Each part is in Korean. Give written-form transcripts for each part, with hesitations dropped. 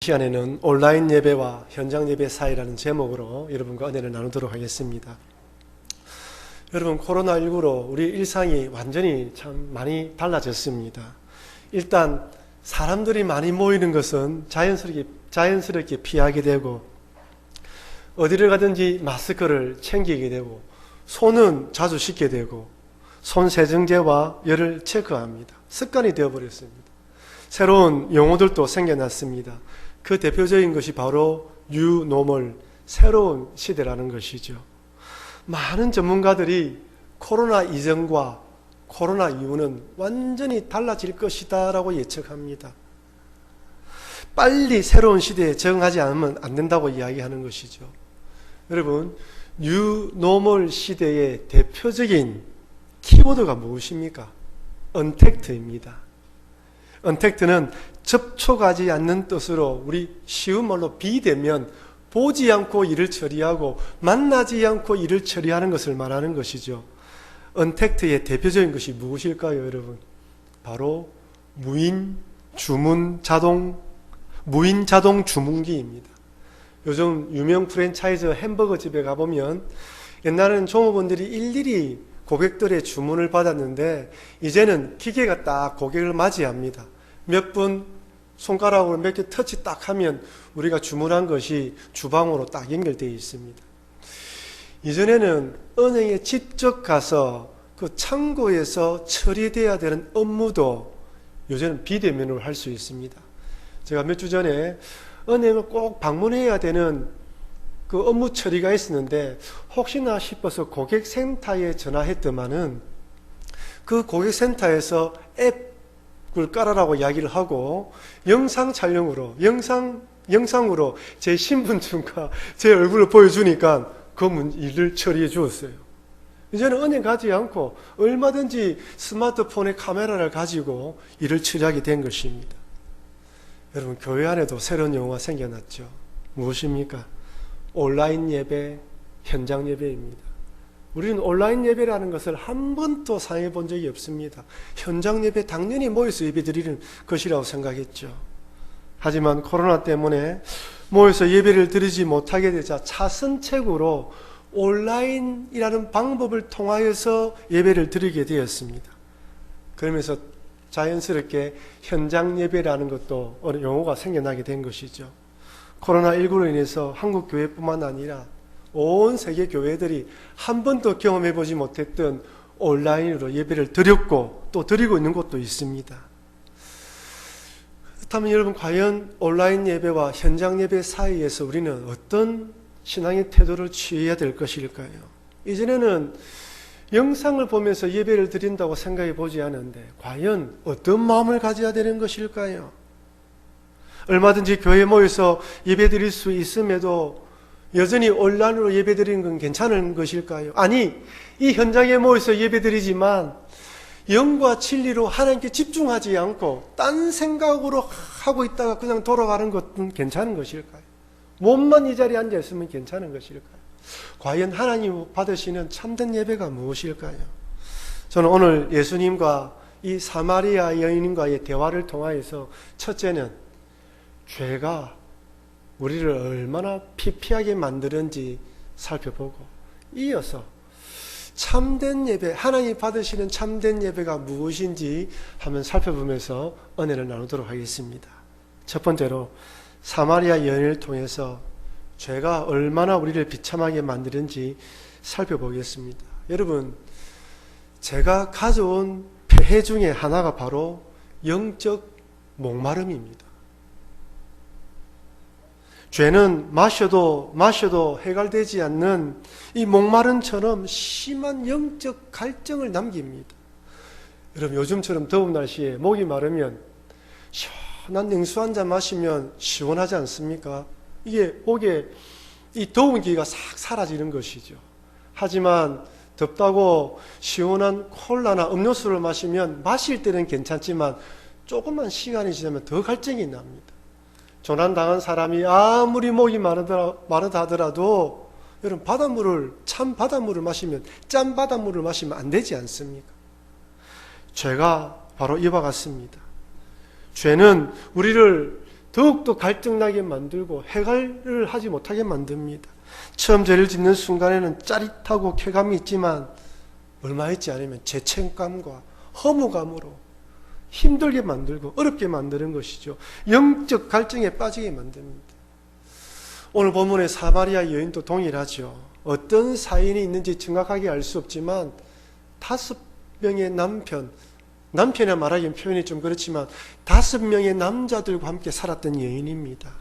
시간에는 온라인 예배와 현장 예배 사이라는 제목으로 여러분과 은혜를 나누도록 하겠습니다. 여러분, 코로나19로 우리 일상이 완전히 참 많이 달라졌습니다. 일단 사람들이 많이 모이는 것은 자연스럽게 피하게 되고, 어디를 가든지 마스크를 챙기게 되고, 손은 자주 씻게 되고, 손 세정제와 열을 체크합니다. 습관이 되어버렸습니다. 새로운 용어들도 생겨났습니다. 그 대표적인 것이 바로 뉴 노멀, 새로운 시대라는 것이죠. 많은 전문가들이 코로나 이전과 코로나 이후는 완전히 달라질 것이다 라고 예측합니다. 빨리 새로운 시대에 적응하지 않으면 안 된다고 이야기하는 것이죠. 여러분, 뉴 노멀 시대의 대표적인 키워드가 무엇입니까? 언택트입니다. 언택트는 접촉하지 않는 뜻으로 우리 쉬운 말로 비대면, 보지 않고 일을 처리하고 만나지 않고 일을 처리하는 것을 말하는 것이죠. 언택트의 대표적인 것이 무엇일까요, 여러분? 바로 무인 자동 주문기입니다. 요즘 유명 프랜차이즈 햄버거 집에 가보면 옛날에는 종업원들이 일일이 고객들의 주문을 받았는데 이제는 기계가 딱 고객을 맞이합니다. 몇 분 손가락으로 몇 개 터치 딱 하면 우리가 주문한 것이 주방으로 딱 연결되어 있습니다. 이전에는 은행에 직접 가서 그 창고에서 처리되어야 되는 업무도 요새는 비대면으로 할 수 있습니다. 제가 몇 주 전에 은행을 꼭 방문해야 되는 그 업무 처리가 있었는데 혹시나 싶어서 고객센터에 전화했더만은 그 고객센터에서 앱을 깔아라고 이야기를 하고 영상 촬영으로 영상으로 제 신분증과 제 얼굴을 보여주니까 그 일을 처리해 주었어요. 이제는 은행 가지 않고 얼마든지 스마트폰의 카메라를 가지고 일을 처리하게 된 것입니다. 여러분, 교회 안에도 새로운 용어가 생겨났죠. 무엇입니까? 온라인 예배, 현장 예배입니다. 우리는 온라인 예배라는 것을 한 번도 사용해 본 적이 없습니다. 현장 예배 당연히 모여서 예배 드리는 것이라고 생각했죠. 하지만 코로나 때문에 모여서 예배를 드리지 못하게 되자 차선책으로 온라인이라는 방법을 통하여서 예배를 드리게 되었습니다. 그러면서 자연스럽게 현장 예배라는 것도 용어가 생겨나게 된 것이죠. 코로나19로 인해서 한국 교회뿐만 아니라 온 세계 교회들이 한 번도 경험해보지 못했던 온라인으로 예배를 드렸고 또 드리고 있는 곳도 있습니다. 그렇다면 여러분, 과연 온라인 예배와 현장 예배 사이에서 우리는 어떤 신앙의 태도를 취해야 될 것일까요? 이전에는 영상을 보면서 예배를 드린다고 생각해 보지 않았는데 과연 어떤 마음을 가져야 되는 것일까요? 얼마든지 교회에 모여서 예배 드릴 수 있음에도 여전히 온라인으로 예배 드리는 건 괜찮은 것일까요? 아니, 이 현장에 모여서 예배 드리지만 영과 진리로 하나님께 집중하지 않고 딴 생각으로 하고 있다가 그냥 돌아가는 것은 괜찮은 것일까요? 몸만 이 자리에 앉아 있으면 괜찮은 것일까요? 과연 하나님 받으시는 참된 예배가 무엇일까요? 저는 오늘 예수님과 이 사마리아 여인과의 대화를 통하여서 첫째는 죄가 우리를 얼마나 피폐하게 만드는지 살펴보고, 이어서 참된 예배, 하나님 받으시는 참된 예배가 무엇인지 한번 살펴보면서 은혜를 나누도록 하겠습니다. 첫 번째로 사마리아 여인을 통해서 죄가 얼마나 우리를 비참하게 만드는지 살펴보겠습니다. 여러분, 제가 가져온 폐해 중에 하나가 바로 영적 목마름입니다. 죄는 마셔도 해결되지 않는 이 목마름처럼 심한 영적 갈증을 남깁니다. 여러분, 요즘처럼 더운 날씨에 목이 마르면 시원한 냉수 한 잔 마시면 시원하지 않습니까? 이게 목에 이 더운 기가 싹 사라지는 것이죠. 하지만 덥다고 시원한 콜라나 음료수를 마시면 마실 때는 괜찮지만 조금만 시간이 지나면 더 갈증이 납니다. 조난당한 사람이 아무리 목이 마르다 하더라도 여러분, 참 바닷물을 마시면, 짠 바닷물을 마시면 안 되지 않습니까? 죄가 바로 이와 같습니다. 죄는 우리를 더욱더 갈등나게 만들고 해결을 하지 못하게 만듭니다. 처음 죄를 짓는 순간에는 짜릿하고 쾌감이 있지만 얼마 있지 않으면 죄책감과 허무감으로 힘들게 만들고 어렵게 만드는 것이죠. 영적 갈증에 빠지게 만듭니다. 오늘 본문의 사마리아 여인도 동일하죠. 어떤 사인이 있는지 정확하게 알 수 없지만 5명의 남편이라 말하기는 표현이 좀 그렇지만 5명의 남자들과 함께 살았던 여인입니다.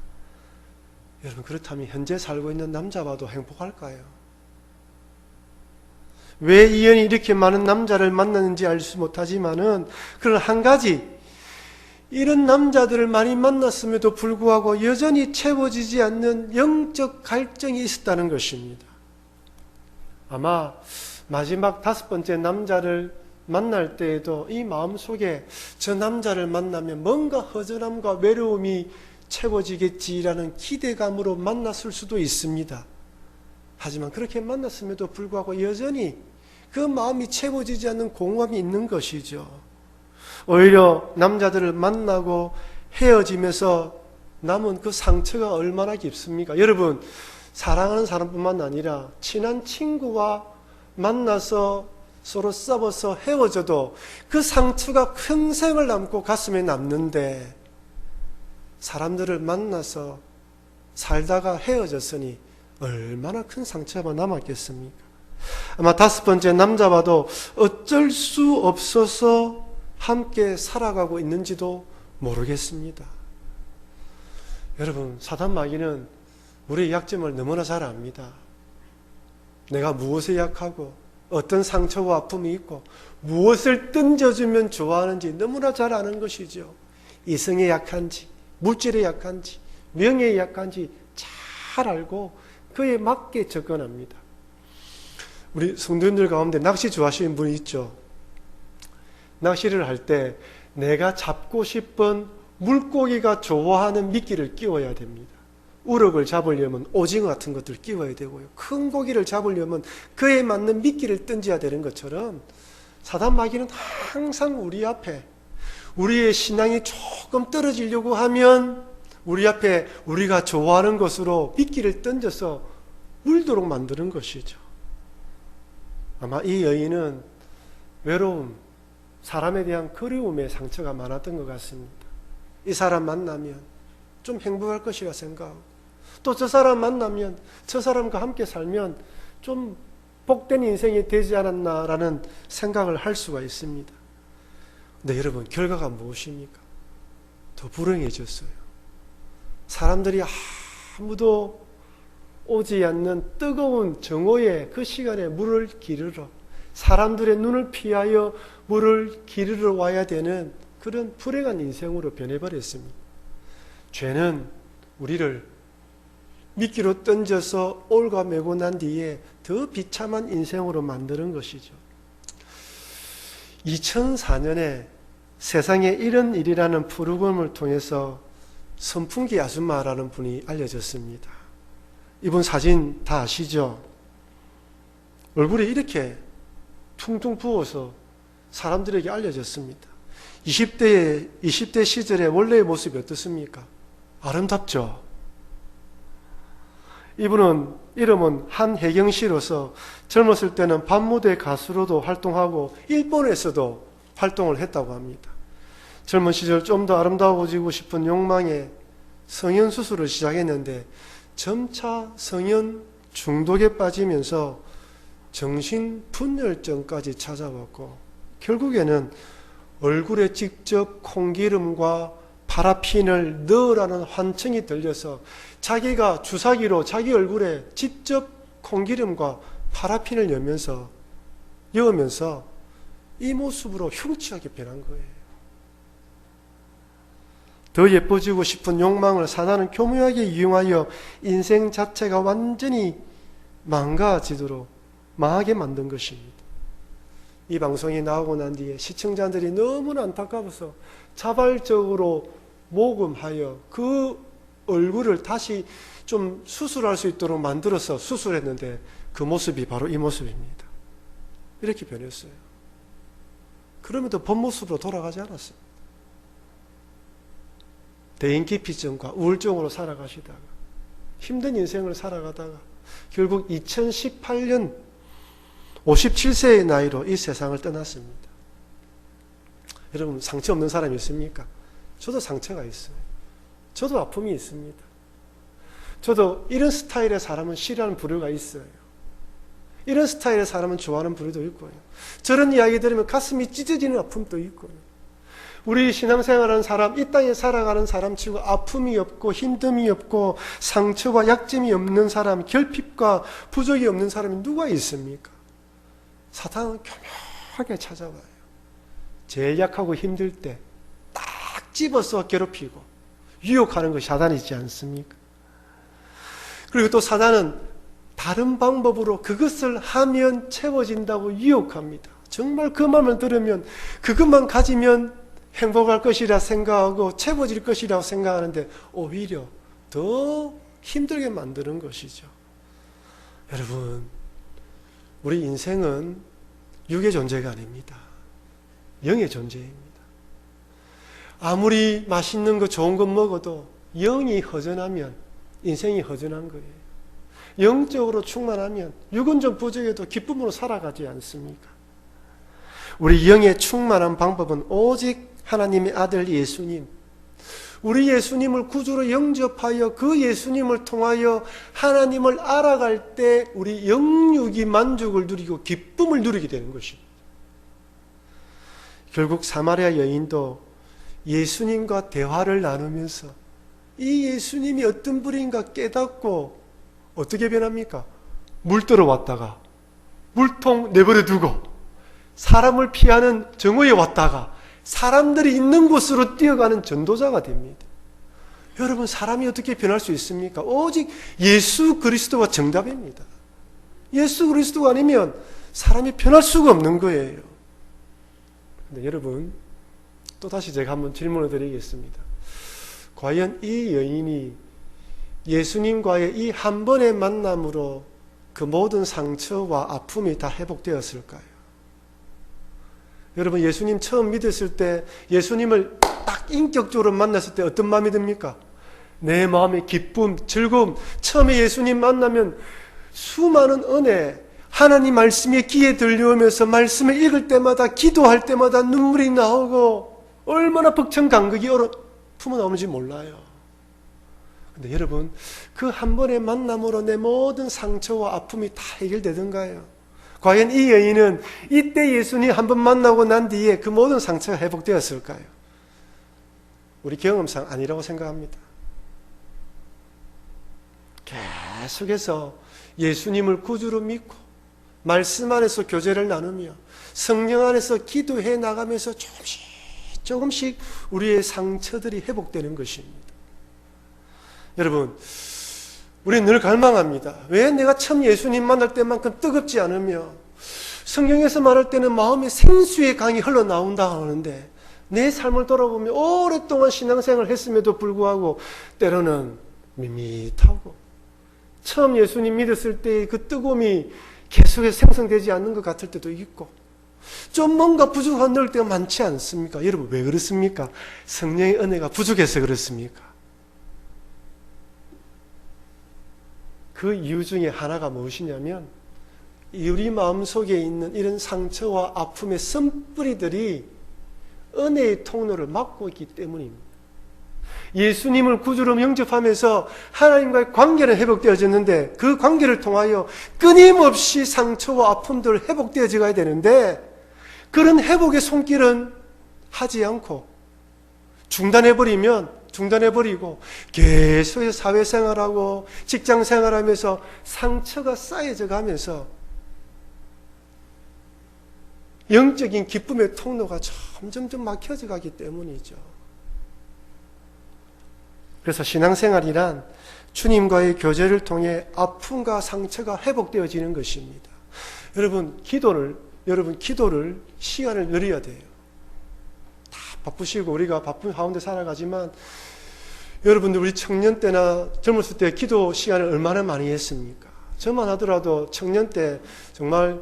여러분, 그렇다면 현재 살고 있는 남자와도 행복할까요? 왜 이 여인이 이렇게 많은 남자를 만났는지 알 수 못하지만은 그런 한 가지, 이런 남자들을 많이 만났음에도 불구하고 여전히 채워지지 않는 영적 갈증이 있었다는 것입니다. 아마 마지막 5번째 남자를 만날 때에도 이 마음속에 저 남자를 만나면 뭔가 허전함과 외로움이 채워지겠지라는 기대감으로 만났을 수도 있습니다. 하지만 그렇게 만났음에도 불구하고 여전히 그 마음이 채워지지 않는 공허함이 있는 것이죠. 오히려 남자들을 만나고 헤어지면서 남은 그 상처가 얼마나 깊습니까? 여러분, 사랑하는 사람뿐만 아니라 친한 친구와 만나서 서로 싸워서 헤어져도 그 상처가 평생을 남고 가슴에 남는데, 사람들을 만나서 살다가 헤어졌으니 얼마나 큰 상처가 남았겠습니까? 아마 5번째 남자와도 어쩔 수 없어서 함께 살아가고 있는지도 모르겠습니다. 여러분, 사단 마귀는 우리의 약점을 너무나 잘 압니다. 내가 무엇에 약하고 어떤 상처와 아픔이 있고 무엇을 던져주면 좋아하는지 너무나 잘 아는 것이죠. 이성에 약한지, 물질에 약한지, 명예에 약한지 잘 알고 그에 맞게 접근합니다. 우리 성도님들 가운데 낚시 좋아하시는 분이 있죠. 낚시를 할 때 내가 잡고 싶은 물고기가 좋아하는 미끼를 끼워야 됩니다. 우럭을 잡으려면 오징어 같은 것들 끼워야 되고요. 큰 고기를 잡으려면 그에 맞는 미끼를 던져야 되는 것처럼 사단 마귀는 항상 우리 앞에 우리의 신앙이 조금 떨어지려고 하면 우리 앞에 우리가 좋아하는 것으로 미끼를 던져서 물도록 만드는 것이죠. 아마 이 여인은 외로움, 사람에 대한 그리움의 상처가 많았던 것 같습니다. 이 사람 만나면 좀 행복할 것이라 생각하고, 또 저 사람 만나면 저 사람과 함께 살면 좀 복된 인생이 되지 않았나라는 생각을 할 수가 있습니다. 근데 여러분, 결과가 무엇입니까? 더 불행해졌어요. 사람들이 아무도 오지 않는 뜨거운 정오의 그 시간에 물을 기르러, 사람들의 눈을 피하여 물을 기르러 와야 되는 그런 불행한 인생으로 변해버렸습니다. 죄는 우리를 미끼로 던져서 올가매고 난 뒤에 더 비참한 인생으로 만드는 것이죠. 2004년에 세상에 이런 일이라는 프로그램을 통해서 선풍기 아줌마라는 분이 알려졌습니다. 이분 사진 다 아시죠? 얼굴이 이렇게 퉁퉁 부어서 사람들에게 알려졌습니다. 20대 시절의 원래의 모습이 어떻습니까? 아름답죠? 이분은 이름은 한혜경 씨로서 젊었을 때는 밤무대 가수로도 활동하고 일본에서도 활동을 했다고 합니다. 젊은 시절 좀 더 아름다워지고 싶은 욕망에 성형수술을 시작했는데 점차 성형 중독에 빠지면서 정신분열증까지 찾아왔고, 결국에는 얼굴에 직접 콩기름과 파라핀을 넣으라는 환청이 들려서 자기가 주사기로 자기 얼굴에 직접 콩기름과 파라핀을 여으면서 이 모습으로 흉측하게 변한 거예요. 더 예뻐지고 싶은 욕망을 사단은 교묘하게 이용하여 인생 자체가 완전히 망가지도록 망하게 만든 것입니다. 이 방송이 나오고 난 뒤에 시청자들이 너무나 안타까워서 자발적으로 모금하여 그 얼굴을 다시 좀 수술할 수 있도록 만들어서 수술했는데 그 모습이 바로 이 모습입니다. 이렇게 변했어요. 그럼에도 본 모습으로 돌아가지 않았어요. 대인기피증과 우울증으로 살아가시다가 힘든 인생을 살아가다가 결국 2018년 57세의 나이로 이 세상을 떠났습니다. 여러분, 상처 없는 사람이 있습니까? 저도 상처가 있어요. 저도 아픔이 있습니다. 저도 이런 스타일의 사람은 싫어하는 부류가 있어요. 이런 스타일의 사람은 좋아하는 부류도 있고요. 저런 이야기 들으면 가슴이 찢어지는 아픔도 있고요. 우리 신앙생활하는 사람, 이 땅에 살아가는 사람 치고 아픔이 없고 힘듦이 없고 상처와 약점이 없는 사람, 결핍과 부족이 없는 사람이 누가 있습니까? 사탄은 교묘하게 찾아와요. 제일 약하고 힘들 때 딱 집어서 괴롭히고 유혹하는 것이 사단이지 않습니까? 그리고 또 사단은 다른 방법으로 그것을 하면 채워진다고 유혹합니다. 정말 그 말만 들으면 그것만 가지면 행복할 것이라 생각하고 채워질 것이라고 생각하는데 오히려 더 힘들게 만드는 것이죠. 여러분, 우리 인생은 육의 존재가 아닙니다. 영의 존재입니다. 아무리 맛있는 거 좋은 거 먹어도 영이 허전하면 인생이 허전한 거예요. 영적으로 충만하면 육은 좀 부족해도 기쁨으로 살아가지 않습니까? 우리 영의 충만한 방법은 오직 하나님의 아들 예수님, 우리 예수님을 구주로 영접하여 그 예수님을 통하여 하나님을 알아갈 때 우리 영육이 만족을 누리고 기쁨을 누리게 되는 것입니다. 결국 사마리아 여인도 예수님과 대화를 나누면서 이 예수님이 어떤 분인가 깨닫고 어떻게 변합니까? 물 들어왔다가 물통 내버려 두고 사람을 피하는 정오에 왔다가 사람들이 있는 곳으로 뛰어가는 전도자가 됩니다. 여러분, 사람이 어떻게 변할 수 있습니까? 오직 예수 그리스도가 정답입니다. 예수 그리스도가 아니면 사람이 변할 수가 없는 거예요. 근데 여러분, 또다시 제가 한번 질문을 드리겠습니다. 과연 이 여인이 예수님과의 이 한 번의 만남으로 그 모든 상처와 아픔이 다 회복되었을까요? 여러분, 예수님 처음 믿었을 때, 예수님을 딱 인격적으로 만났을 때 어떤 마음이 듭니까? 내 마음의 기쁨, 즐거움. 처음에 예수님 만나면 수많은 은혜, 하나님 말씀이 귀에 들려오면서 말씀을 읽을 때마다, 기도할 때마다 눈물이 나오고 얼마나 벅찬 감격이 품어나오는지 몰라요. 근데 여러분, 그 한 번의 만남으로 내 모든 상처와 아픔이 다 해결되던가요? 과연 이 여인은 이때 예수님 한 번 만나고 난 뒤에 그 모든 상처가 회복되었을까요? 우리 경험상 아니라고 생각합니다. 계속해서 예수님을 구주로 믿고 말씀 안에서 교제를 나누며 성령 안에서 기도해 나가면서 조금씩 우리의 상처들이 회복되는 것입니다. 여러분, 우리는 늘 갈망합니다. 왜 내가 처음 예수님 만날 때만큼 뜨겁지 않으며 성경에서 말할 때는 마음에 생수의 강이 흘러나온다 하는데 내 삶을 돌아보면 오랫동안 신앙생활을 했음에도 불구하고 때로는 밋밋하고 처음 예수님 믿었을 때의 그 뜨거움이 계속해서 생성되지 않는 것 같을 때도 있고 좀 뭔가 부족한 늘 때가 많지 않습니까? 여러분, 왜 그렇습니까? 성령의 은혜가 부족해서 그렇습니까? 그 이유 중에 하나가 무엇이냐면 우리 마음속에 있는 이런 상처와 아픔의 쓴뿌리들이 은혜의 통로를 막고 있기 때문입니다. 예수님을 구주로 영접하면서 하나님과의 관계는 회복되어졌는데 그 관계를 통하여 끊임없이 상처와 아픔들 회복되어져 가야 되는데 그런 회복의 손길은 하지 않고 중단해버리고 계속해서 사회생활하고 직장생활하면서 상처가 쌓여져 가면서 영적인 기쁨의 통로가 점점 막혀져 가기 때문이죠. 그래서 신앙생활이란 주님과의 교제를 통해 아픔과 상처가 회복되어지는 것입니다. 여러분, 기도를 시간을 늘려야 돼요. 다 바쁘시고 우리가 바쁜 가운데 살아가지만 여러분들 우리 청년 때나 젊었을 때 기도 시간을 얼마나 많이 했습니까? 저만 하더라도 청년 때 정말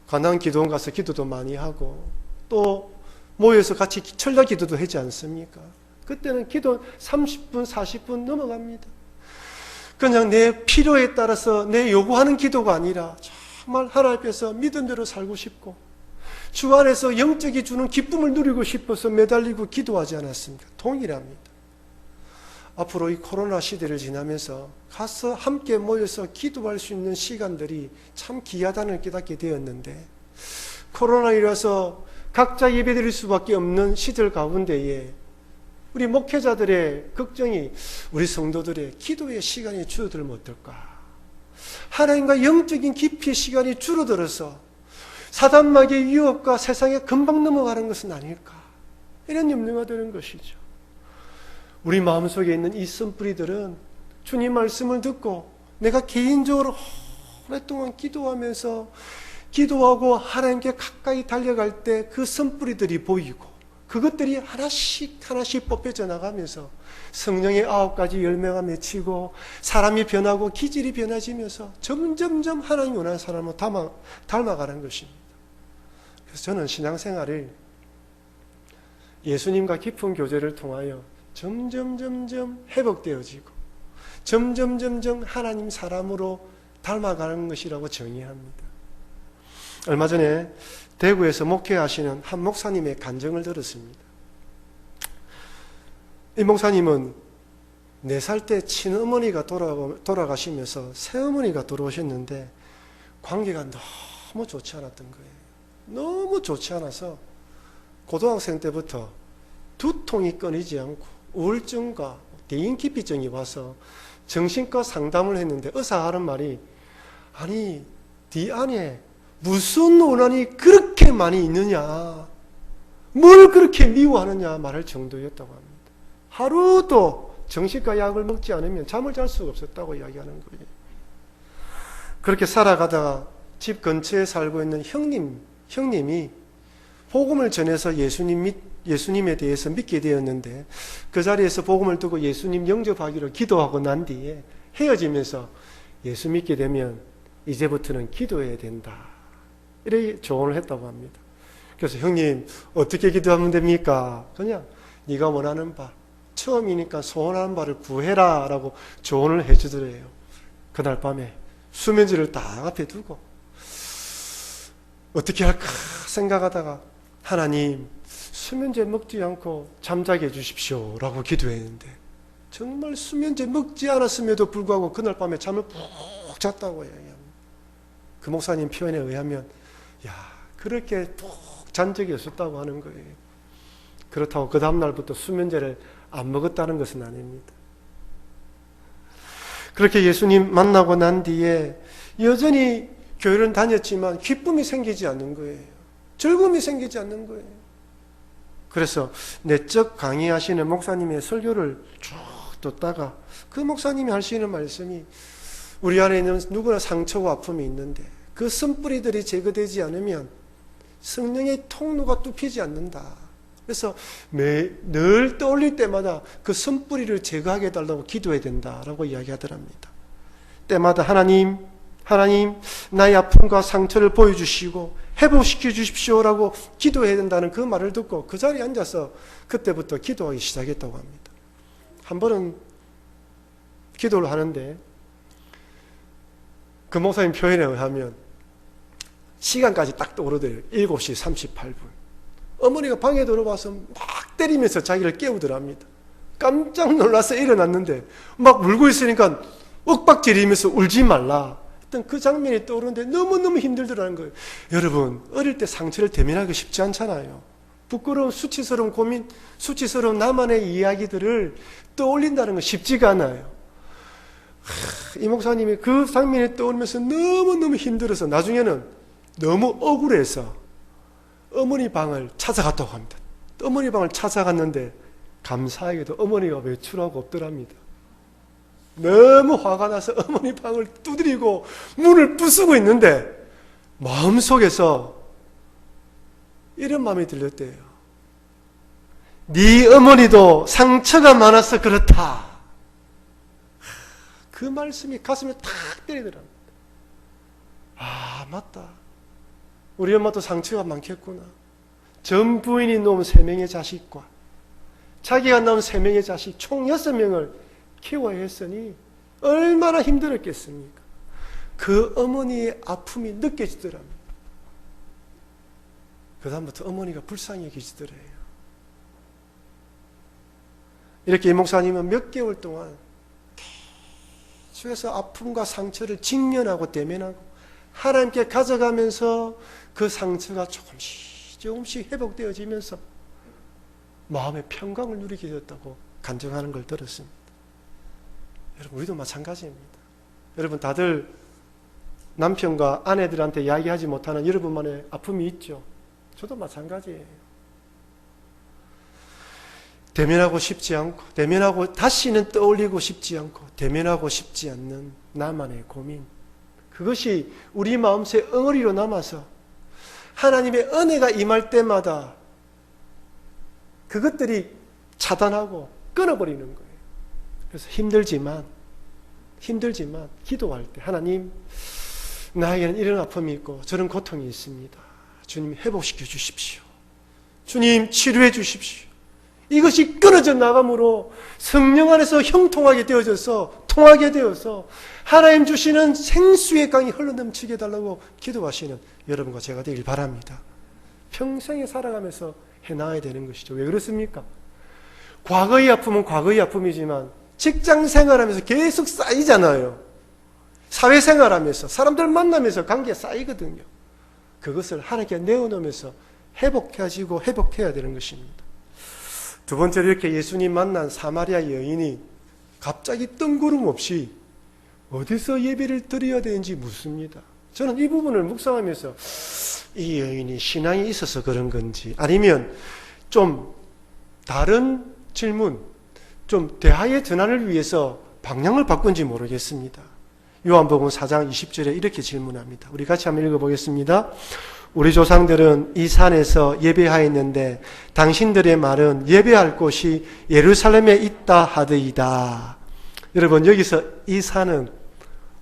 관한 기도원 가서 기도도 많이 하고 또 모여서 같이 철야 기도도 하지 않습니까? 그때는 기도 30분, 40분 넘어갑니다. 그냥 내 필요에 따라서 내 요구하는 기도가 아니라 정말 하나님 앞에서 믿음대로 살고 싶고 주 안에서 영적이 주는 기쁨을 누리고 싶어서 매달리고 기도하지 않았습니까? 동일합니다. 앞으로 이 코로나 시대를 지나면서 가서 함께 모여서 기도할 수 있는 시간들이 참 귀하다는 걸 깨닫게 되었는데 코로나19라서 각자 예배드릴 수밖에 없는 시절 가운데에 우리 목회자들의 걱정이 우리 성도들의 기도의 시간이 줄어들면 어떨까? 하나님과 영적인 깊이의 시간이 줄어들어서 사단마귀의 유혹과 세상에 금방 넘어가는 것은 아닐까? 이런 염려가 되는 것이죠. 우리 마음속에 있는 이 쓴뿌리들은 주님 말씀을 듣고 내가 개인적으로 오랫동안 기도하면서 기도하고 하나님께 가까이 달려갈 때 그 쓴뿌리들이 보이고 그것들이 하나씩 하나씩 뽑혀져 나가면서 성령의 9가지 열매가 맺히고 사람이 변하고 기질이 변해지면서 점점점 하나님 원하는 사람으로 닮아가는 것입니다. 그래서 저는 신앙생활을 예수님과 깊은 교제를 통하여 점점 회복되어지고 점점 하나님 사람으로 닮아가는 것이라고 정의합니다. 얼마 전에 대구에서 목회하시는 한 목사님의 간증을 들었습니다. 이 목사님은 4살 때 친어머니가 돌아가시면서 새어머니가 들어오셨는데 관계가 너무 좋지 않았던 거예요. 너무 좋지 않아서 고등학생 때부터 두통이 끊이지 않고 우울증과 대인기피증이 와서 정신과 상담을 했는데 의사가 하는 말이 아니 네 안에 무슨 원한이 그렇게 많이 있느냐 뭘 그렇게 미워하느냐 말할 정도였다고 합니다. 하루도 정신과 약을 먹지 않으면 잠을 잘 수가 없었다고 이야기하는 거예요. 그렇게 살아가다가 집 근처에 살고 있는 형님이 복음을 전해서 예수님에 대해서 믿게 되었는데 그 자리에서 복음을 듣고 예수님 영접하기로 기도하고 난 뒤에 헤어지면서 예수 믿게 되면 이제부터는 기도해야 된다. 이렇게 조언을 했다고 합니다. 그래서 형님 어떻게 기도하면 됩니까? 그냥 네가 원하는 바 처음이니까 소원하는 바를 구해라 라고 조언을 해주더래요. 그날 밤에 수면제를 딱 앞에 두고 어떻게 할까 생각하다가 하나님 수면제 먹지 않고 잠자게 해주십시오 라고 기도했는데 정말 수면제 먹지 않았음에도 불구하고 그날 밤에 잠을 푹 잤다고 해요. 그 목사님 표현에 의하면 그렇게 푹 잔 적이 없었다고 하는 거예요. 그렇다고 그 다음날부터 수면제를 안 먹었다는 것은 아닙니다. 그렇게 예수님 만나고 난 뒤에 여전히 교회를 다녔지만 기쁨이 생기지 않는 거예요. 즐거움이 생기지 않는 거예요. 그래서 내적 강의하시는 목사님의 설교를 쭉 듣다가 그 목사님이 하시는 말씀이 우리 안에 있는 누구나 상처와 아픔이 있는데 그 쓴뿌리들이 제거되지 않으면 성령의 통로가 뚫히지 않는다. 그래서 늘 떠올릴 때마다 그 쓴뿌리를 제거하게 해달라고 기도해야 된다라고 이야기하더랍니다. 때마다 하나님 나의 아픔과 상처를 보여주시고 회복시켜 주십시오라고 기도해야 된다는 그 말을 듣고 그 자리에 앉아서 그때부터 기도하기 시작했다고 합니다. 한 번은 기도를 하는데 그 목사님 표현에 의하면 시간까지 딱 떠오르더래요. 7시 38분. 어머니가 방에 들어와서 막 때리면서 자기를 깨우더랍니다. 깜짝 놀라서 일어났는데 막 울고 있으니까 윽박지르면서 울지 말라 했던 그 장면이 떠오르는데 너무너무 힘들더라는 거예요. 여러분 어릴 때 상처를 대면하기 쉽지 않잖아요. 부끄러운 수치스러운 고민, 수치스러운 나만의 이야기들을 떠올린다는 건 쉽지가 않아요. 이 목사님이 그 장면이 떠오르면서 너무너무 힘들어서 나중에는 너무 억울해서 어머니 방을 찾아갔다고 합니다. 어머니 방을 찾아갔는데 감사하게도 어머니가 외출하고 없더랍니다. 너무 화가 나서 어머니 방을 두드리고 문을 부수고 있는데 마음속에서 이런 마음이 들렸대요. 네 어머니도 상처가 많아서 그렇다. 그 말씀이 가슴에 탁 때리더랍니다. 아, 맞다. 우리 엄마도 상처가 많겠구나. 전 부인이 놓은 3명의 자식과 자기가 낳은 3명의 자식 총 6명을 키워야 했으니 얼마나 힘들었겠습니까? 그 어머니의 아픔이 느껴지더랍니다. 그 다음부터 어머니가 불쌍해지더래요. 이렇게 이 목사님은 몇 개월 동안 계속해서 아픔과 상처를 직면하고 대면하고 하나님께 가져가면서 그 상처가 조금씩 회복되어지면서 마음의 평강을 누리게 되었다고 간증하는 걸 들었습니다. 여러분, 우리도 마찬가지입니다. 여러분, 다들 남편과 아내들한테 이야기하지 못하는 여러분만의 아픔이 있죠. 저도 마찬가지예요. 대면하고 싶지 않고, 대면하고 다시는 떠올리고 싶지 않고, 대면하고 싶지 않는 나만의 고민, 그것이 우리 마음새 엉어리로 남아서 하나님의 은혜가 임할 때마다 그것들이 차단하고 끊어버리는 거예요. 그래서 힘들지만 기도할 때, 하나님, 나에게는 이런 아픔이 있고 저런 고통이 있습니다. 주님, 회복시켜 주십시오. 주님, 치료해 주십시오. 이것이 끊어져 나감으로 성령 안에서 형통하게 되어져서, 통하게 되어서 하나님 주시는 생수의 강이 흘러넘치게 해달라고 기도하시는 여러분과 제가 되길 바랍니다. 평생에 살아가면서 해나가야 되는 것이죠. 왜 그렇습니까? 과거의 아픔은 과거의 아픔이지만 직장 생활하면서 계속 쌓이잖아요. 사회생활하면서 사람들 만나면서 관계가 쌓이거든요. 그것을 하나님께 내어놓으면서 회복해야 되는 것입니다. 두 번째로, 이렇게 예수님 만난 사마리아 여인이 갑자기 뜬구름없이 어디서 예배를 드려야 되는지 묻습니다. 저는 이 부분을 묵상하면서 이 여인이 신앙이 있어서 그런 건지, 아니면 좀 다른 질문, 좀 대화의 전환을 위해서 방향을 바꾼지 모르겠습니다. 요한복음 4장 20절에 이렇게 질문합니다. 우리 같이 한번 읽어보겠습니다. 우리 조상들은 이 산에서 예배하였는데 당신들의 말은 예배할 곳이 예루살렘에 있다 하더이다. 여러분, 여기서 이 산은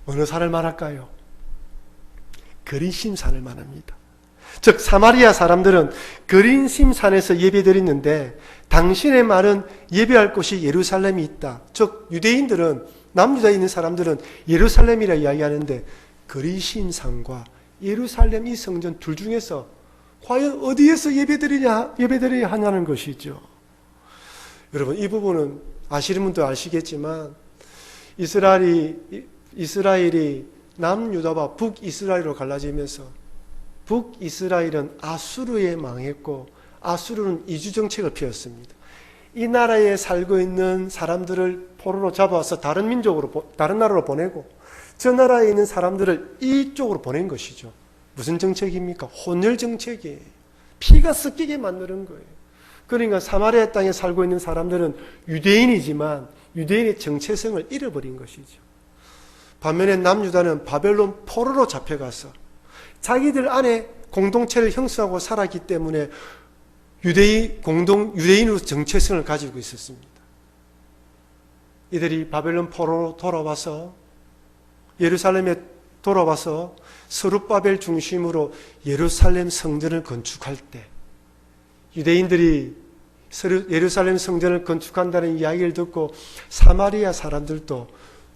어느 산을 말할까요? 거리심 산을 말합니다. 즉, 사마리아 사람들은 거리심 산에서 예배드렸는데 당신의 말은 예배할 곳이 예루살렘이 있다. 즉, 유대인들은, 남유다에 있는 사람들은 예루살렘이라 이야기하는데 거리심 산과 예루살렘 이 성전 둘 중에서 과연 어디에서 예배드려야 하냐는 것이죠. 여러분, 이 부분은 아시는 분도 아시겠지만 이스라엘이 남유다와 북이스라엘로 갈라지면서 북이스라엘은 아수르에 망했고 아수르는 이주정책을 피웠습니다. 이 나라에 살고 있는 사람들을 포로로 잡아서 다른 나라로 보내고 저 나라에 있는 사람들을 이쪽으로 보낸 것이죠. 무슨 정책입니까? 혼혈 정책이에요. 피가 섞이게 만드는 거예요. 그러니까 사마리아 땅에 살고 있는 사람들은 유대인이지만 유대인의 정체성을 잃어버린 것이죠. 반면에 남유다는 바벨론 포로로 잡혀가서 자기들 안에 공동체를 형성하고 살았기 때문에 유대인으로 정체성을 가지고 있었습니다. 이들이 바벨론 포로로 돌아와서 예루살렘에 돌아와서 스룹바벨 중심으로 예루살렘 성전을 건축할 때 유대인들이 예루살렘 성전을 건축한다는 이야기를 듣고 사마리아 사람들도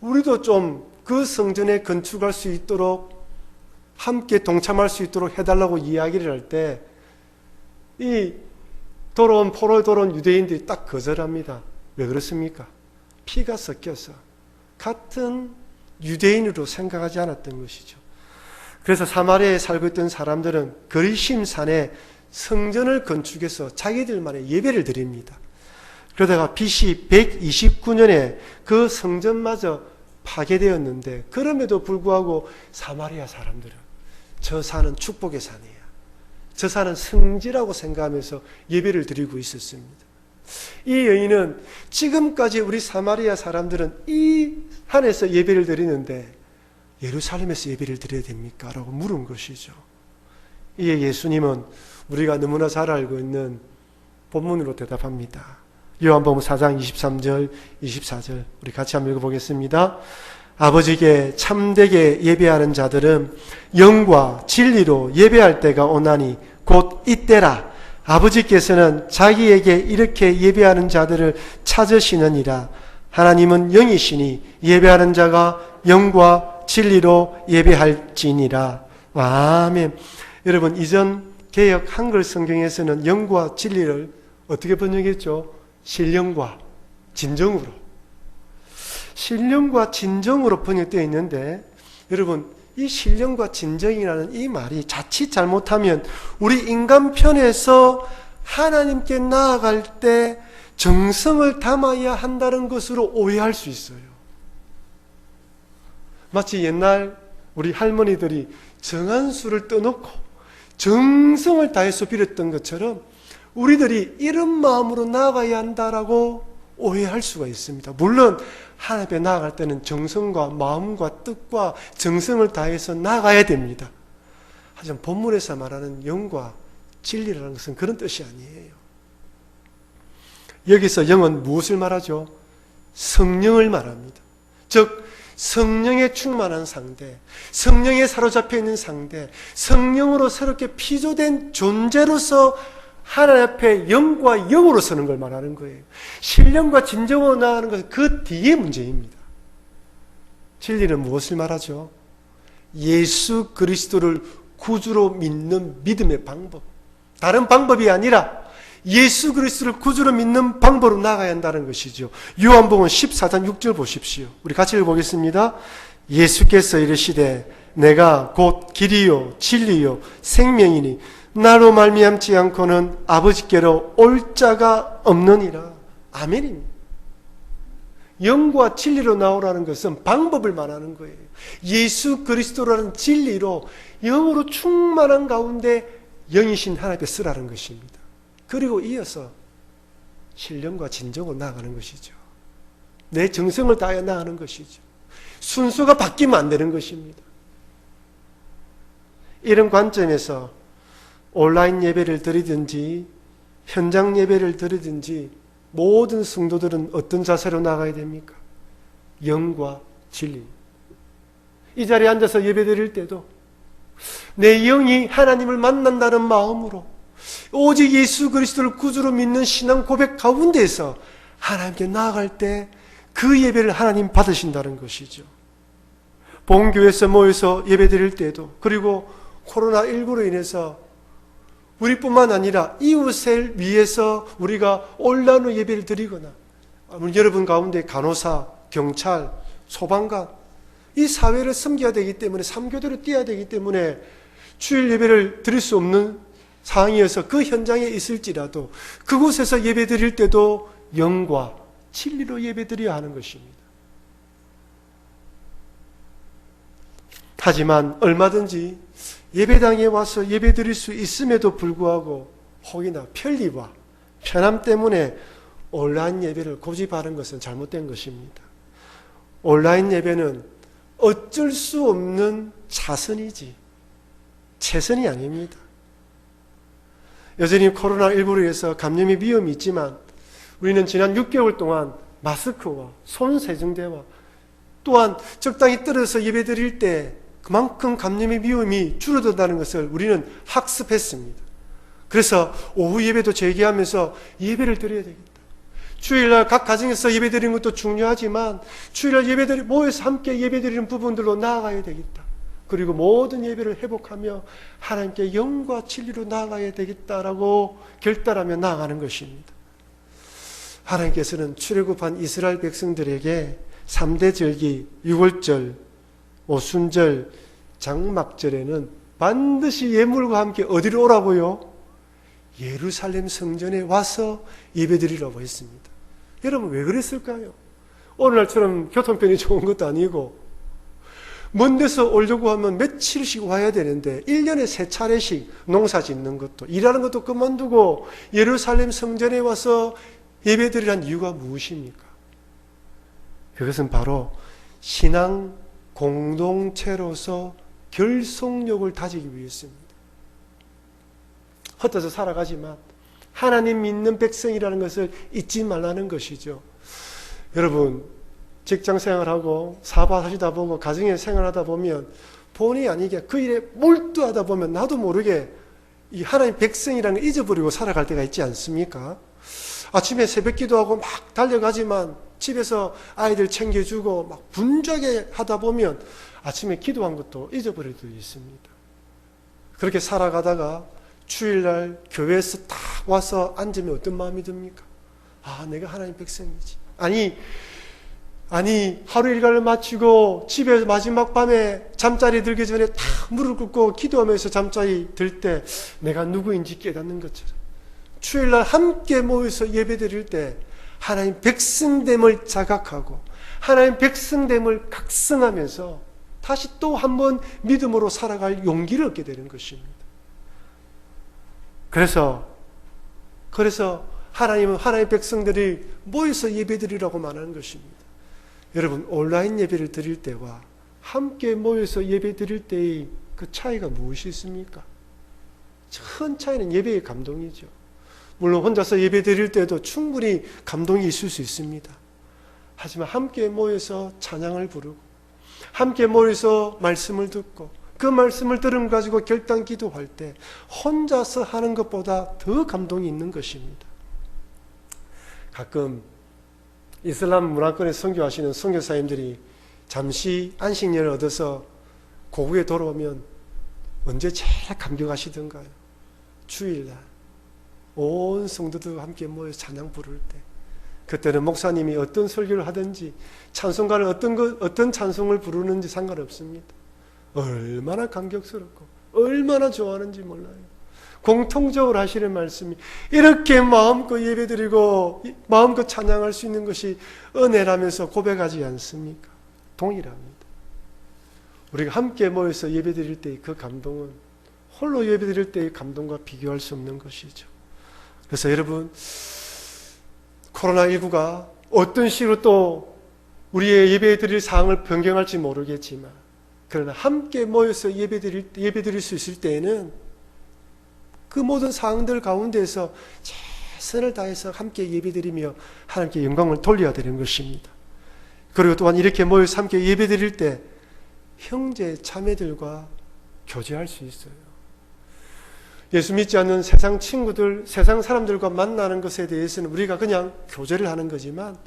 우리도 좀 그 성전에 건축할 수 있도록 함께 동참할 수 있도록 해달라고 이야기를 할 때 이 포로에 돌아온 유대인들이 딱 거절합니다. 왜 그렇습니까? 피가 섞여서 같은 유대인으로 생각하지 않았던 것이죠. 그래서 사마리아에 살고 있던 사람들은 거리심 산에 성전을 건축해서 자기들만의 예배를 드립니다. 그러다가 BC 129년에 그 성전마저 파괴되었는데 그럼에도 불구하고 사마리아 사람들은 저 산은 축복의 산이야, 저 산은 성지라고 생각하면서 예배를 드리고 있었습니다. 이 여인은 지금까지 우리 사마리아 사람들은 이 산에서 예배를 드리는데 예루살렘에서 예배를 드려야 됩니까? 라고 물은 것이죠. 이에 예수님은 우리가 너무나 잘 알고 있는 본문으로 대답합니다. 요한복음 4장 23절 24절 우리 같이 한번 읽어보겠습니다. 아버지께 참되게 예배하는 자들은 영과 진리로 예배할 때가 오나니 곧 이때라. 아버지께서는 자기에게 이렇게 예배하는 자들을 찾으시느니라. 하나님은 영이시니 예배하는 자가 영과 진리로 예배할지니라. 아멘. 여러분, 이전 개역 한글 성경에서는 영과 진리를 어떻게 번역했죠? 신령과 진정으로. 신령과 진정으로 번역되어 있는데, 여러분, 이 신령과 진정이라는 이 말이 자칫 잘못하면 우리 인간 편에서 하나님께 나아갈 때 정성을 담아야 한다는 것으로 오해할 수 있어요. 마치 옛날 우리 할머니들이 정한수를 떠놓고 정성을 다해서 빌었던 것처럼 우리들이 이런 마음으로 나아가야 한다라고 오해할 수가 있습니다. 물론 하나님 앞에 나아갈 때는 정성과 마음과 뜻과 정성을 다해서 나아가야 됩니다. 하지만 본문에서 말하는 영과 진리라는 것은 그런 뜻이 아니에요. 여기서 영은 무엇을 말하죠? 성령을 말합니다. 즉 성령에 충만한 상대, 성령에 사로잡혀 있는 상대, 성령으로 새롭게 피조된 존재로서 하나님 앞에 영과 영으로 서는 걸 말하는 거예요. 신령과 진정으로 나아가는 것은 그 뒤의 문제입니다. 진리는 무엇을 말하죠? 예수 그리스도를 구주로 믿는 믿음의 방법. 다른 방법이 아니라 예수 그리스도를 구주로 믿는 방법으로 나아가야 한다는 것이죠. 요한복음 14장 6절 보십시오. 우리 같이 읽어보겠습니다. 예수께서 이르시되 내가 곧 길이요 진리요 생명이니 나로 말미암지 않고는 아버지께로 올 자가 없느니라. 아멘입니다. 영과 진리로 나오라는 것은 방법을 말하는 거예요. 예수 그리스도라는 진리로 영으로 충만한 가운데 영이신 하나님 앞에 쓰라는 것입니다. 그리고 이어서 신령과 진정으로 나아가는 것이죠. 내 정성을 다해 나아가는 것이죠. 순서가 바뀌면 안 되는 것입니다. 이런 관점에서 온라인 예배를 드리든지 현장 예배를 드리든지 모든 성도들은 어떤 자세로 나가야 됩니까? 영과 진리. 이 자리에 앉아서 예배 드릴 때도 내 영이 하나님을 만난다는 마음으로 오직 예수 그리스도를 구주로 믿는 신앙 고백 가운데에서 하나님께 나아갈 때 그 예배를 하나님 받으신다는 것이죠. 본교회에서 모여서 예배 드릴 때도, 그리고 코로나19로 인해서 우리뿐만 아니라 이웃을 위해서 우리가 온라인으로 예배를 드리거나, 여러분 가운데 간호사, 경찰, 소방관, 이 사회를 섬겨야 되기 때문에, 삼교대로 뛰어야 되기 때문에 주일 예배를 드릴 수 없는 상황이어서 그 현장에 있을지라도 그곳에서 예배 드릴 때도 영과 진리로 예배 드려야 하는 것입니다. 하지만 얼마든지 예배당에 와서 예배 드릴 수 있음에도 불구하고 혹이나 편리와 편함 때문에 온라인 예배를 고집하는 것은 잘못된 것입니다. 온라인 예배는 어쩔 수 없는 자선이지 최선이 아닙니다. 여전히 코로나19로 인해서 감염의 위험이 있지만 우리는 지난 6개월 동안 마스크와 손 세정제와 또한 적당히 떨어져서 예배 드릴 때 그만큼 감염의 위험이 줄어든다는 것을 우리는 학습했습니다. 그래서 오후 예배도 재개하면서 예배를 드려야 되겠다. 주일날 각 가정에서 예배 드리는 것도 중요하지만 주일날 모여서 함께 예배 드리는 부분들로 나아가야 되겠다. 그리고 모든 예배를 회복하며 하나님께 영과 진리로 나아가야 되겠다라고 결단하며 나아가는 것입니다. 하나님께서는 출애굽한 이스라엘 백성들에게 3대 절기, 유월절, 오순절, 장막절에는 반드시 예물과 함께 어디로 오라고요? 예루살렘 성전에 와서 예배드리라고 했습니다. 여러분 왜 그랬을까요? 오늘날처럼 교통편이 좋은 것도 아니고 먼 데서 오려고 하면 며칠씩 와야 되는데 1년에 3차례씩 농사 짓는 것도 일하는 것도 그만두고 예루살렘 성전에 와서 예배드리란 이유가 무엇입니까? 그것은 바로 신앙 공동체로서 결속력을 다지기 위해서입니다. 흩어져 살아가지만 하나님 믿는 백성이라는 것을 잊지 말라는 것이죠. 여러분 직장 생활하고 사업하시다 보고 가정에 생활하다 보면 본의 아니게 그 일에 몰두하다 보면 나도 모르게 이 하나님 백성이라는 걸 잊어버리고 살아갈 때가 있지 않습니까? 아침에 새벽 기도하고 막 달려가지만 집에서 아이들 챙겨주고 막 분주하게 하다 보면 아침에 기도한 것도 잊어버릴 때도 있습니다. 그렇게 살아가다가 주일날 교회에서 딱 와서 앉으면 어떤 마음이 듭니까? 아, 내가 하나님 백성이지. 아니 하루 일과를 마치고 집에 마지막 밤에 잠자리 들기 전에 딱 무릎 꿇고 기도하면서 잠자리 들 때 내가 누구인지 깨닫는 것처럼 주일날 함께 모여서 예배드릴 때 하나님 백성됨을 자각하고 하나님 백성됨을 각성하면서 다시 또 한 번 믿음으로 살아갈 용기를 얻게 되는 것입니다. 그래서 하나님은 하나님의 백성들이 모여서 예배드리라고 말하는 것입니다. 여러분, 온라인 예배를 드릴 때와 함께 모여서 예배 드릴 때의 그 차이가 무엇이 있습니까? 큰 차이는 예배의 감동이죠. 물론 혼자서 예배 드릴 때도 충분히 감동이 있을 수 있습니다. 하지만 함께 모여서 찬양을 부르고 함께 모여서 말씀을 듣고 그 말씀을 들음 가지고 결단 기도할 때 혼자서 하는 것보다 더 감동이 있는 것입니다. 가끔 이슬람 문화권에 선교하시는 선교사님들이 잠시 안식년을 얻어서 고국에 돌아오면 언제 제일 감격하시던가요? 주일날 온 성도들과 함께 모여서 찬양 부를 때, 그때는 목사님이 어떤 설교를 하든지 찬송가를 어떤 찬송을 부르는지 상관없습니다. 얼마나 감격스럽고 얼마나 좋아하는지 몰라요. 공통적으로 하시는 말씀이 이렇게 마음껏 예배드리고 마음껏 찬양할 수 있는 것이 은혜라면서 고백하지 않습니까? 동일합니다. 우리가 함께 모여서 예배드릴 때의 그 감동은 홀로 예배드릴 때의 감동과 비교할 수 없는 것이죠. 그래서 여러분, 코로나19가 어떤 식으로 또 우리의 예배드릴 사항을 변경할지 모르겠지만, 그러나 함께 모여서 예배드릴 수 있을 때에는 그 모든 사항들 가운데서 최선을 다해서 함께 예배드리며 하나님께 영광을 돌려야 되는 것입니다. 그리고 또한 이렇게 모여서 함께 예배드릴 때 형제 자매들과 교제할 수 있어요. 예수 믿지 않는 세상 친구들, 세상 사람들과 만나는 것에 대해서는 우리가 그냥 교제를 하는 거지만,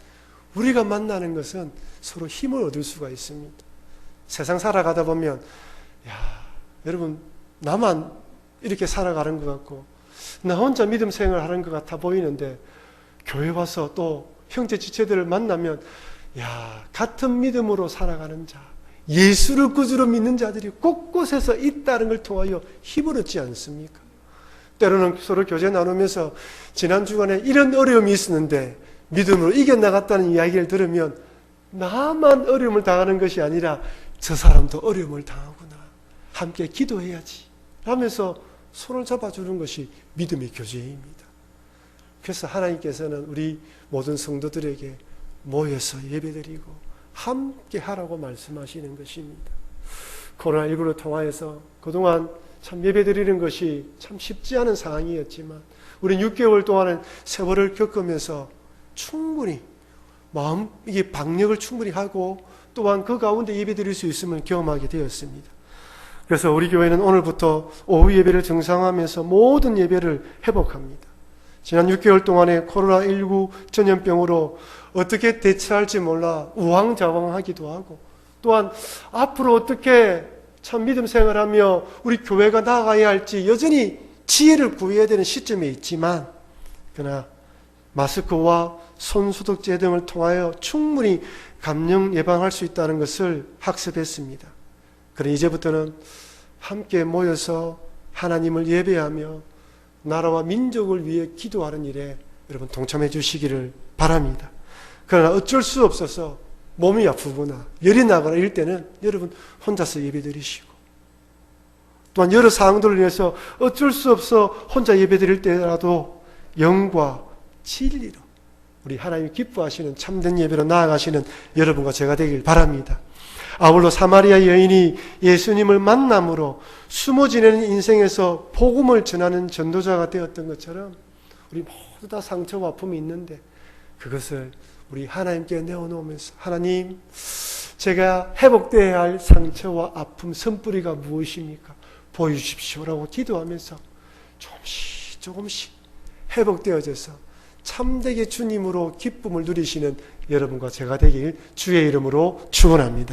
우리가 만나는 것은 서로 힘을 얻을 수가 있습니다. 세상 살아가다 보면 여러분, 나만 이렇게 살아가는 것 같고 나 혼자 믿음 생활을 하는 것 같아 보이는데, 교회 와서 또 형제 지체들을 만나면 같은 믿음으로 살아가는 자, 예수를 구주로 믿는 자들이 곳곳에서 있다는 걸 통하여 힘을 얻지 않습니까? 때로는 서로 교제 나누면서 지난 주간에 이런 어려움이 있었는데 믿음으로 이겨나갔다는 이야기를 들으면 나만 어려움을 당하는 것이 아니라 저 사람도 어려움을 당하구나, 함께 기도해야지 하면서 손을 잡아주는 것이 믿음의 교제입니다. 그래서 하나님께서는 우리 모든 성도들에게 모여서 예배드리고 함께 하라고 말씀하시는 것입니다. 코로나19를 통하여서 그동안 참 예배드리는 것이 참 쉽지 않은 상황이었지만, 우리는 6개월 동안은 세월을 겪으면서 충분히 이게 방역을 충분히 하고 또한 그 가운데 예배드릴 수 있음을 경험하게 되었습니다. 그래서 우리 교회는 오늘부터 오후 예배를 정상화하면서 모든 예배를 회복합니다. 지난 6개월 동안에 코로나19 전염병으로 어떻게 대처할지 몰라 우왕좌왕하기도 하고, 또한 앞으로 어떻게 참 믿음 생활하며 우리 교회가 나아가야 할지 여전히 지혜를 구해야 되는 시점에 있지만, 그러나 마스크와 손소독제 등을 통하여 충분히 감염 예방할 수 있다는 것을 학습했습니다. 그래 이제부터는 함께 모여서 하나님을 예배하며 나라와 민족을 위해 기도하는 일에 여러분 동참해 주시기를 바랍니다. 그러나 어쩔 수 없어서 몸이 아프거나 열이 나거나 이럴 때는 여러분 혼자서 예배드리시고, 또한 여러 사항들을 위해서 어쩔 수 없어 혼자 예배드릴 때라도 영과 진리로 우리 하나님이 기뻐하시는 참된 예배로 나아가시는 여러분과 제가 되길 바랍니다. 아울러 사마리아 여인이 예수님을 만남으로 숨어 지내는 인생에서 복음을 전하는 전도자가 되었던 것처럼 우리 모두 다 상처와 아픔이 있는데 그것을 우리 하나님께 내어놓으면서, 하나님, 제가 회복되어야 할 상처와 아픔, 선뿌리가 무엇입니까? 보여주십시오라고 기도하면서 조금씩 조금씩 회복되어져서 참되게 주님으로 기쁨을 누리시는 여러분과 제가 되길 주의 이름으로 축원합니다.